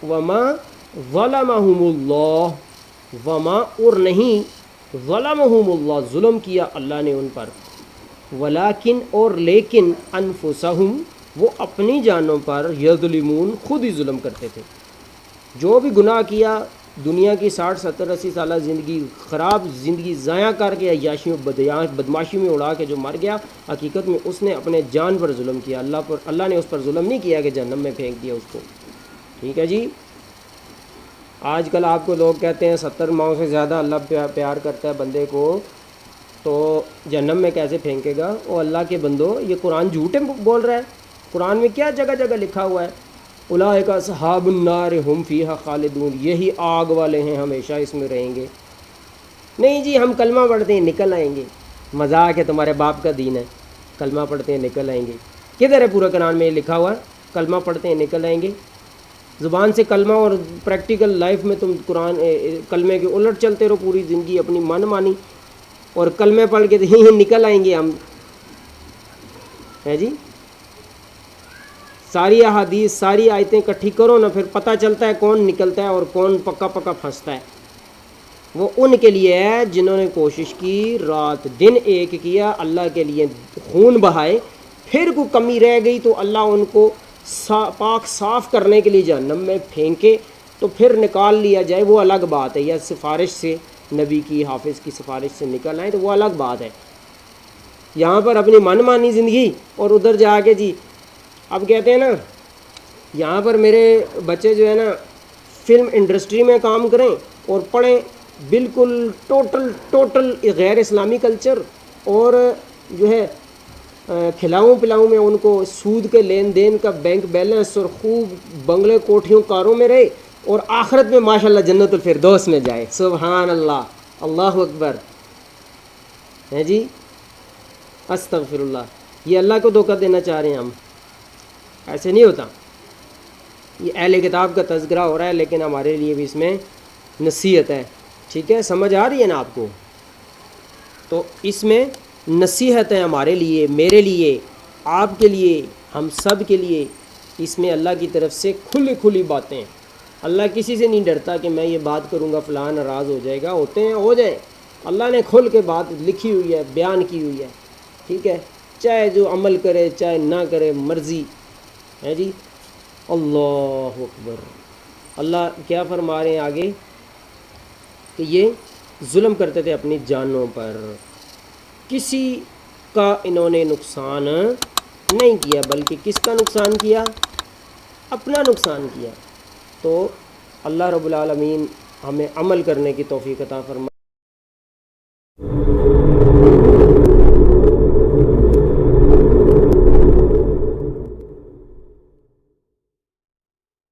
وما ظلمہم اللہ، وما اور نہیں، ظلمہم اللہ ظلم کیا اللہ نے ان پر، ولیکن اور لیکن، انفسہم وہ اپنی جانوں پر، یظلمون خود ہی ظلم کرتے تھے۔ جو بھی گناہ کیا، دنیا کی 60 70 80 سالہ زندگی، خراب زندگی ضائع کر کے عیاشیوں بدماشیوں میں اڑا کے جو مر گیا، حقیقت میں اس نے اپنے جان پر ظلم کیا، اللہ نے اس پر ظلم نہیں کیا کہ جہنم میں پھینک دیا اس کو۔ ٹھیک ہے جی۔ آج کل آپ کو لوگ کہتے ہیں 70 ماؤں سے زیادہ اللہ پیار کرتا ہے بندے کو، تو جہنم میں کیسے پھینکے گا؟ او اللہ کے بندو، یہ قرآن جھوٹ بول رہا ہے۔ قرآن میں کیا جگہ جگہ لکھا ہوا ہے، اولئک اصحاب النار ہم فیہا خالدون، یہی آگ والے ہیں، ہمیشہ اس میں رہیں گے۔ نہیں جی، ہم کلمہ پڑھتے ہیں نکل آئیں گے، مذاق ہے، تمہارے باپ کا دین ہے، کلمہ پڑھتے ہیں نکل آئیں گے؟ کدھر ہے پورا قرآن میں لکھا ہوا ہے کلمہ پڑھتے ہیں نکل آئیں گے؟ زبان سے کلمہ اور پریکٹیکل لائف میں تم قرآن کلمے کے الٹ چلتے رہو پوری زندگی اپنی من مانی، اور کلمے پڑھ کے نکل آئیں گے ہم، ہے جی۔ ساری احادیث ساری آیتیں اکٹھی کرو نا، پھر پتہ چلتا ہے کون نکلتا ہے اور کون پکا پکا پھنستا ہے۔ وہ ان کے لیے ہے جنہوں نے کوشش کی، رات دن ایک کیا، اللہ کے لیے خون بہائے، پھر کوئی کمی رہ گئی تو اللہ ان کو پاک صاف کرنے کے لیے جہنم میں پھینکے تو پھر نکال لیا جائے، وہ الگ بات ہے، یا سفارش سے نبی کی حافظ کی سفارش سے نکل آئے تو وہ الگ بات ہے۔ یہاں پر اپنی من مانی زندگی، اور ادھر جا کے جی اب کہتے ہیں نا، یہاں پر میرے بچے جو ہے نا فلم انڈسٹری میں کام کریں اور پڑھیں بالکل ٹوٹل غیر اسلامی کلچر، اور جو ہے کھلاؤں پلاؤں میں ان کو سود کے لین دین کا بینک بیلنس، اور خوب بنگلے کوٹھیوں کاروں میں رہے، اور آخرت میں ماشاءاللہ جنت الفردوس میں جائے۔ سبحان اللہ، اللہ اکبر، ہے جی، استغفر اللہ۔ یہ اللہ کو دھوکہ دینا چاہ رہے ہیں ہم، ایسے نہیں ہوتا۔ یہ اہل کتاب کا تذکرہ ہو رہا ہے، لیکن ہمارے لیے بھی اس میں نصیحت ہے۔ ٹھیک ہے، سمجھ آ رہی ہے نا آپ کو؟ تو اس میں نصیحت ہے ہمارے لیے، میرے لیے، آپ کے لیے، ہم سب کے لیے۔ اس میں اللہ کی طرف سے کھلی باتیں ہیں۔ اللہ کسی سے نہیں ڈرتا کہ میں یہ بات کروں گا فلاں ناراض ہو جائے گا، ہوتے ہیں ہو جائے، اللہ نے کھل کے بات لکھی ہوئی ہے، بیان کی ہوئی ہے۔ ٹھیک ہے، چاہے جو عمل کرے چاہے نہ کرے، مرضی ہے جی۔ اللہ اکبر۔ اللہ کیا فرما رہے ہیں آگے کہ یہ ظلم کرتے تھے اپنی جانوں پر، کسی کا انہوں نے نقصان نہیں کیا، بلکہ کس کا نقصان کیا؟ اپنا نقصان کیا۔ تو اللہ رب العالمین ہمیں عمل کرنے کی توفیق عطا فرمائے۔